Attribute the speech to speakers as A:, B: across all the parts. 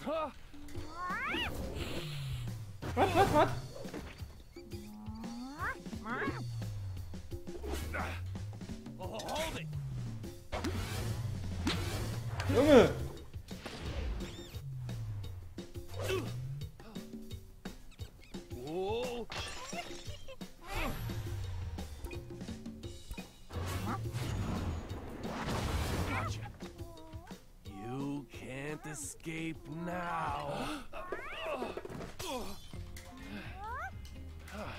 A: Was?
B: Hold it.
A: Junge!
B: Whoa. Gotcha. You can't escape now.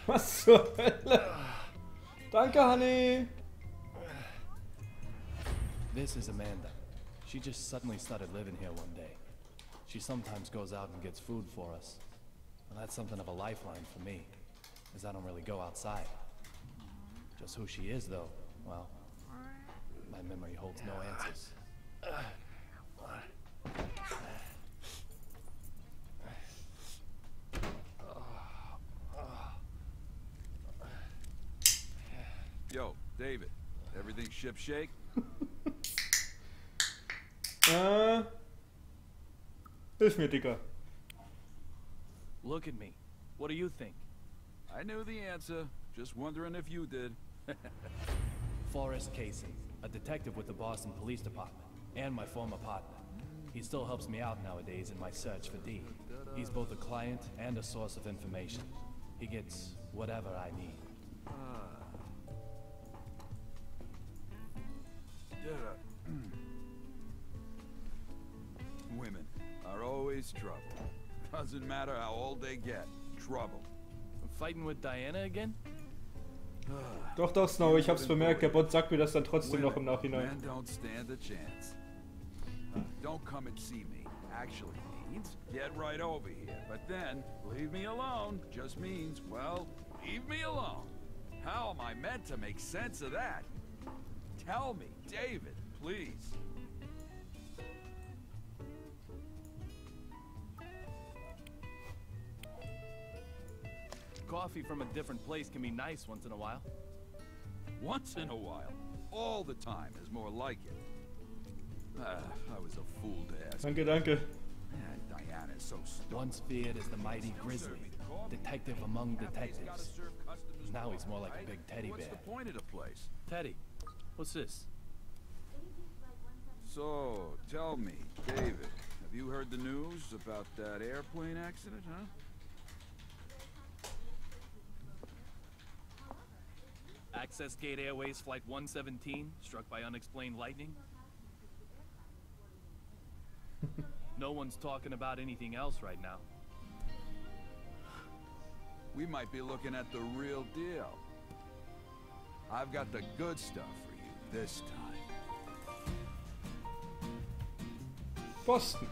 A: Was zur Hölle? Danke, Honey!
B: This is Amanda. She just suddenly started living here one day. She sometimes goes out and gets food for us. Well, that's something of a lifeline for me, as I don't really go outside. Just who she is, though, well, my memory holds no answers.
C: Yo, David, everything shipshape?
A: Hilf mir, Dicker.
B: Look at me. What do you think?
C: I knew the answer. Just wondering if you did.
B: Forrest Casey, a detective with the Boston Police Department, and my former partner. He still helps me out nowadays in my search for Dee. He's both a client and a source of information. He gets whatever I need.
C: Women are always trouble. Doesn't matter how old they get. Trouble.
B: Fighting with Diana again?
A: Doch, doch, Snow, ich hab's bemerkt. Der Bot sagt mir das dann trotzdem noch im Nachhinein.
C: Men don't stand a chance. Don't come and see me. Actually means get right over here. But then, leave me alone just means, well, leave me alone. How am I meant to make sense of that? Tell me, David, please.
B: Coffee from a different place can be nice once in a while.
C: Once in a while. All the time is more like it. I was a fool to ask.
A: Danke, danke.
C: Man, Diana's so stupid.
B: Once feared as the mighty grizzly, detective among detectives. Now he's more like a big teddy bear.
C: What's the point of the place?
B: Teddy, what's this?
C: So, tell me, David, have you heard the news about that airplane accident, huh?
B: Access Gate Airways Flight 117, struck by unexplained lightning? No one's talking about anything else right now.
C: We might be looking at the real deal. I've got the good stuff for you this time.
A: Boston.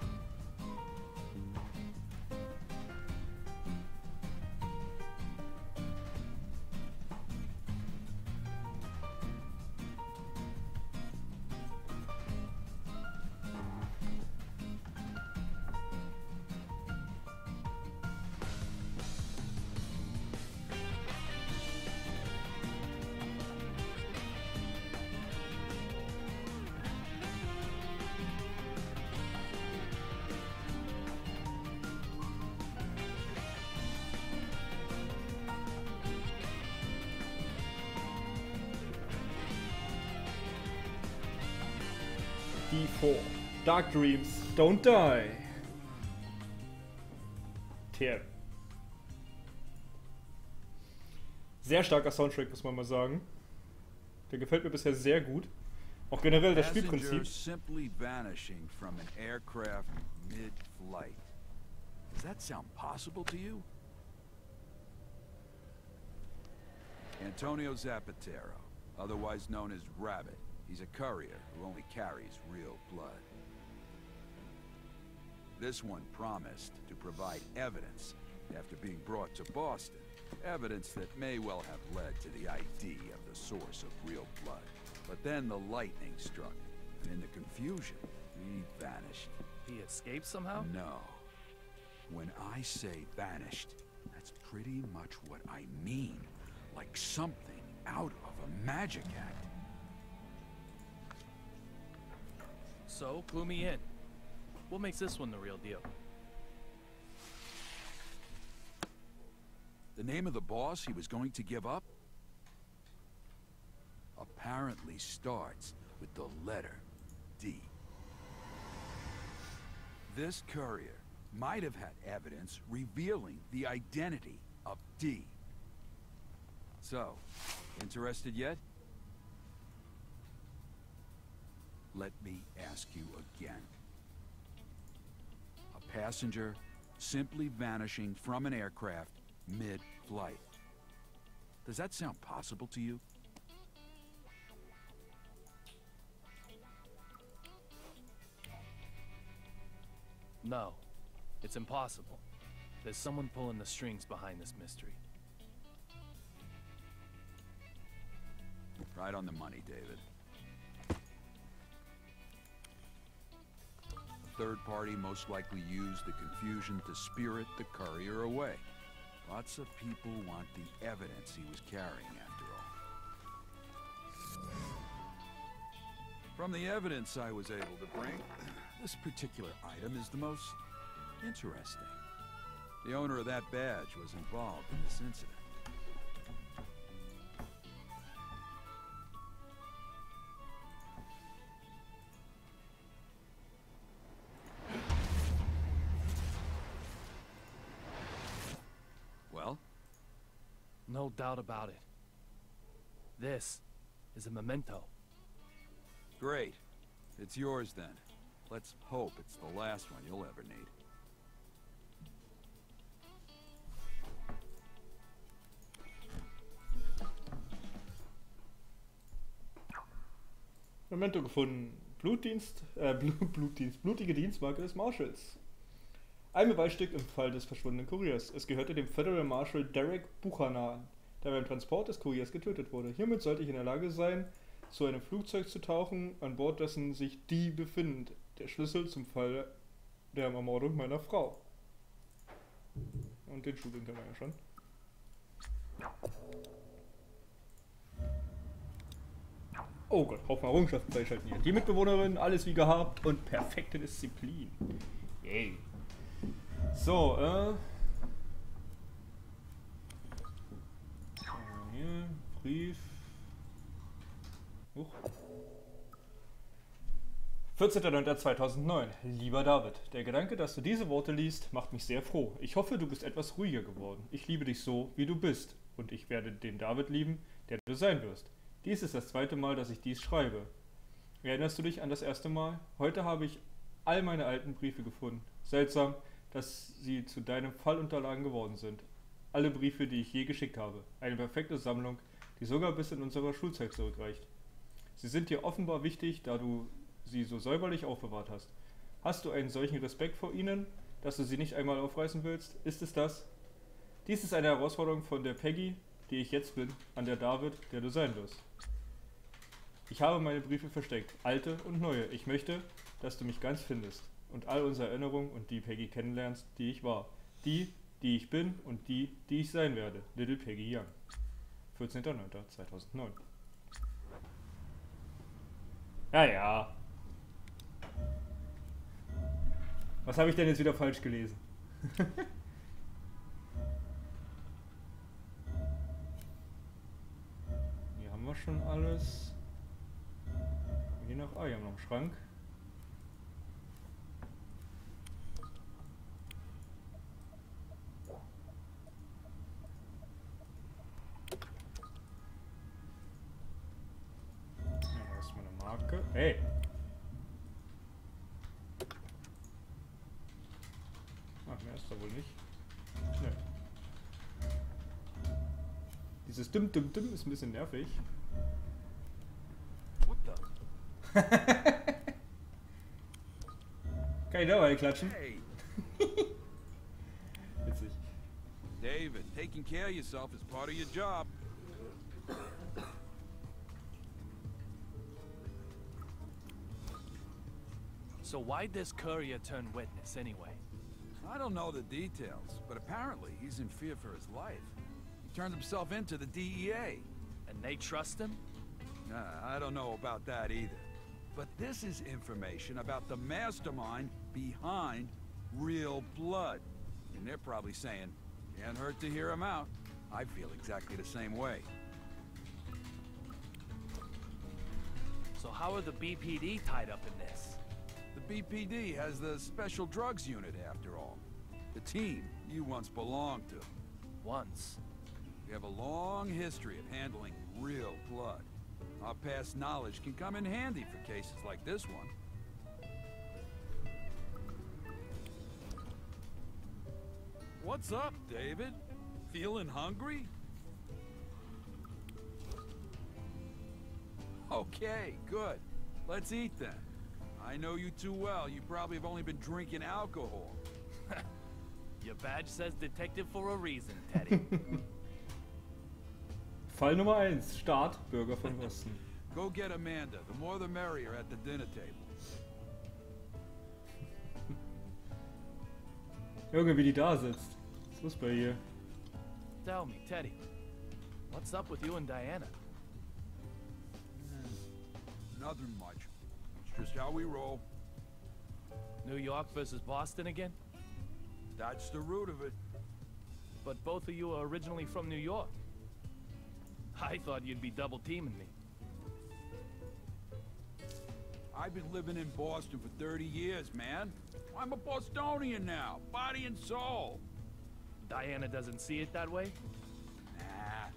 A: D4. Dark Dreams Don't Die. TM. Sehr starker Soundtrack, muss man mal sagen. Der gefällt mir bisher sehr gut. Auch generell das Spielprinzip.
C: Simply vanishing from an aircraft mid-flight. Does that sound possible to you? Antonio Zapatero, otherwise known as Rabbit. He's a courier who only carries real blood. This one promised to provide evidence after being brought to Boston. Evidence that may well have led to the ID of the source of real blood. But then the lightning struck, and in the confusion, he vanished.
B: He escaped somehow?
C: No. When I say vanished, that's pretty much what I mean. Like something out of a magic act.
B: So, clue me in. What makes this one the real deal?
C: The name of the boss he was going to give up apparently starts with the letter D. This courier might have had evidence revealing the identity of D. So, interested yet? Let me ask you again. A passenger simply vanishing from an aircraft mid-flight. Does that sound possible to you?
B: No, it's impossible. There's someone pulling the strings behind this mystery.
C: Right on the money, David. A third party most likely used the confusion to spirit the courier away. Lots of people want the evidence he was carrying, after all. From the evidence I was able to bring, this particular item is the most interesting. The owner of that badge was involved in this incident. Well?
B: No doubt about it. This is a memento.
C: Great. It's yours then. Let's hope it's the last one you'll ever need.
A: Memento gefunden. Blutige Dienstmarke des Marshals. Ein Beweisstück im Fall des verschwundenen Kuriers. Es gehörte dem Federal Marshal Derek Buchanan, der beim Transport des Kuriers getötet wurde. Hiermit sollte ich in der Lage sein, zu einem Flugzeug zu tauchen, an Bord dessen sich die befindet. Der Schlüssel zum Fall der Ermordung meiner Frau. Und den Schuh, den kennen wir ja schon. Oh Gott, Haufen Errungenschaften freischalten hier. Die Mitbewohnerin, alles wie gehabt und perfekte Disziplin. Yay. So, hier, Brief. 14.09.2009. Lieber David, der Gedanke, dass du diese Worte liest, macht mich sehr froh. Ich hoffe, du bist etwas ruhiger geworden. Ich liebe dich so, wie du bist. Und ich werde den David lieben, der du sein wirst. Dies ist das zweite Mal, dass ich dies schreibe. Erinnerst du dich an das erste Mal? Heute habe ich all meine alten Briefe gefunden. Seltsam, dass sie zu deinen Fallunterlagen geworden sind. Alle Briefe, die ich je geschickt habe. Eine perfekte Sammlung, die sogar bis in unsere Schulzeit zurückreicht. Sie sind dir offenbar wichtig, da du sie so säuberlich aufbewahrt hast. Hast du einen solchen Respekt vor ihnen, dass du sie nicht einmal aufreißen willst? Ist es das? Dies ist eine Herausforderung von der Peggy, die ich jetzt bin, an der David, der du sein wirst. Ich habe meine Briefe versteckt, alte und neue. Ich möchte, dass du mich ganz findest und all unsere Erinnerungen und die Peggy kennenlernst, die ich war. Die ich bin und die ich sein werde. Little Peggy Young. 14.09.2009. Ja. Was habe ich denn jetzt wieder falsch gelesen? Hier haben wir schon alles. Hier noch. Ah, hier haben wir noch einen Schrank. Ja, erstmal eine Marke. Hey! Mehr ist da wohl nicht. Nö. Dieses Dum ist ein bisschen nervig.
C: What the?
A: Kann ich dabei klatschen?
C: Hey,
A: Witzig.
C: David, taking care of yourself is part of your job.
B: So why'd this courier turn witness anyway?
C: I don't know the details, but apparently he's in fear for his life. He turned himself into the DEA.
B: And they trust him?
C: I don't know about that either. But this is information about the mastermind behind Real Blood. And they're probably saying, can't hurt to hear him out. I feel exactly the same way.
B: So how are the BPD tied up in this?
C: The BPD has the Special Drugs Unit, after all. The team you once belonged to.
B: Once.
C: We have a long history of handling real blood. Our past knowledge can come in handy for cases like this one. What's up, David? Feeling hungry? Okay, good. Let's eat then. I know you too well. You probably have only been drinking alcohol.
B: Your badge says detective for a reason, Teddy.
A: Fall Nummer 1. Start, Bürger von Osten.
C: Go get Amanda. The more the merrier at the dinner table.
A: Junge, wie die da sitzt. Was ist los bei ihr?
B: Tell me, Teddy, what's up with you and Diana?
C: Nothing much. It's just how we roll.
B: New York versus Boston again?
C: That's the root of it.
B: But both of you are originally from New York. I thought you'd be double teaming me.
C: I've been living in Boston for 30 years, man. I'm a Bostonian now, body and soul.
B: Diana doesn't see it that way?
C: Nah,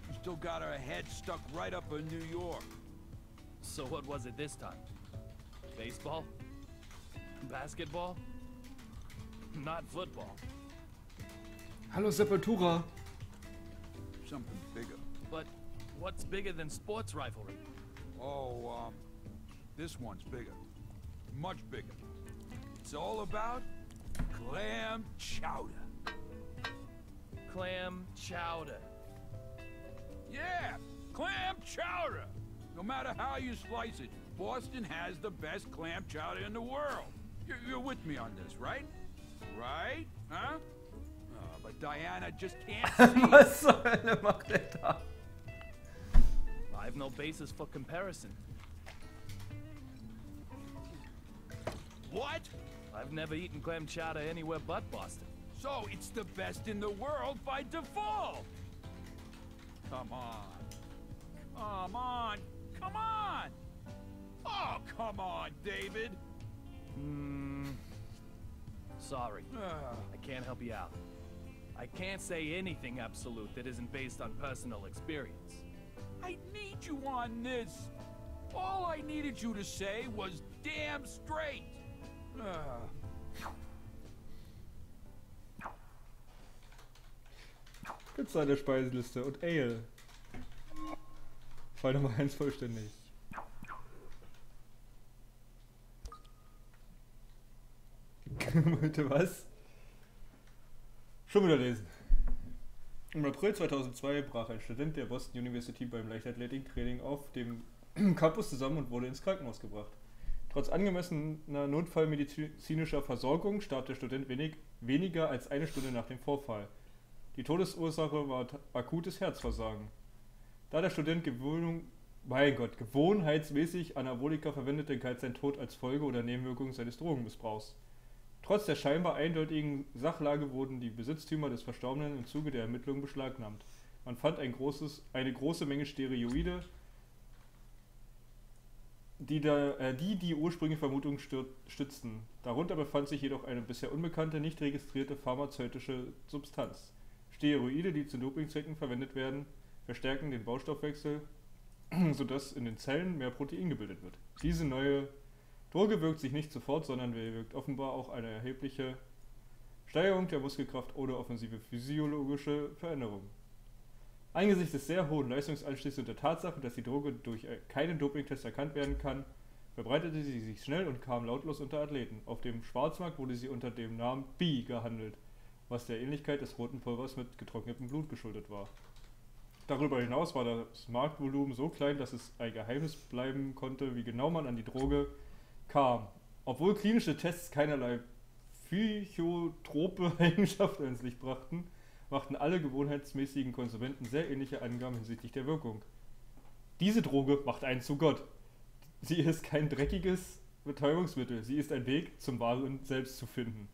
C: she still got her head stuck right up in New York.
B: So what was it this time? Baseball? Basketball? Not football.
A: Hallo Sepultura.
C: Something bigger.
B: But what's bigger than sports rivalry?
C: Oh, this one's bigger. Much bigger. It's all about clam chowder.
B: Clam chowder.
C: Yeah, clam chowder. No matter how you slice it, Boston has the best clam chowder in the world. You're with me on this, right? Right? Huh? But Diana just can't see.
A: Was zur Hölle macht er da?
B: I have no basis for comparison.
C: What?
B: I've never eaten clam chowder anywhere but Boston.
C: So it's the best in the world by default. Come on. Come on. Come on. Oh, come on, David.
B: Sorry. I can't help you out. I can't say anything absolute that isn't based on personal experience.
C: I need you on this. All I needed you to say was damn straight.
A: Pizza in der Speiseliste und Ale. Fall Nummer 1 vollständig. Bitte was? Schon wieder lesen. Im April 2002 brach ein Student der Boston University beim Leichtathletiktraining auf dem Campus zusammen und wurde ins Krankenhaus gebracht. Trotz angemessener notfallmedizinischer Versorgung starb der Student weniger als eine Stunde nach dem Vorfall. Die Todesursache war akutes Herzversagen. Da der Student gewohnheitsmäßig Anabolika verwendete, galt sein Tod als Folge oder Nebenwirkung seines Drogenmissbrauchs. Trotz der scheinbar eindeutigen Sachlage wurden die Besitztümer des Verstorbenen im Zuge der Ermittlungen beschlagnahmt. Man fand eine große Menge Steroide, die ursprüngliche Vermutung stützten. Darunter befand sich jedoch eine bisher unbekannte, nicht registrierte pharmazeutische Substanz. Steroide, die zu Dopingzwecken verwendet werden, verstärken den Baustoffwechsel, sodass in den Zellen mehr Protein gebildet wird. Diese neue Droge wirkt sich nicht sofort, sondern bewirkt offenbar auch eine erhebliche Steigerung der Muskelkraft oder offensive physiologische Veränderungen. Angesichts des sehr hohen Leistungsanstiegs und der Tatsache, dass die Droge durch keinen Dopingtest erkannt werden kann, verbreitete sie sich schnell und kam lautlos unter Athleten. Auf dem Schwarzmarkt wurde sie unter dem Namen B gehandelt, was der Ähnlichkeit des roten Pulvers mit getrocknetem Blut geschuldet war. Darüber hinaus war das Marktvolumen so klein, dass es ein Geheimnis bleiben konnte, wie genau man an die Droge kam. Obwohl klinische Tests keinerlei psychotrope Eigenschaften ins Licht brachten, machten alle gewohnheitsmäßigen Konsumenten sehr ähnliche Angaben hinsichtlich der Wirkung. Diese Droge macht einen zu Gott. Sie ist kein dreckiges Betäubungsmittel, sie ist ein Weg, zum wahren Selbst zu finden.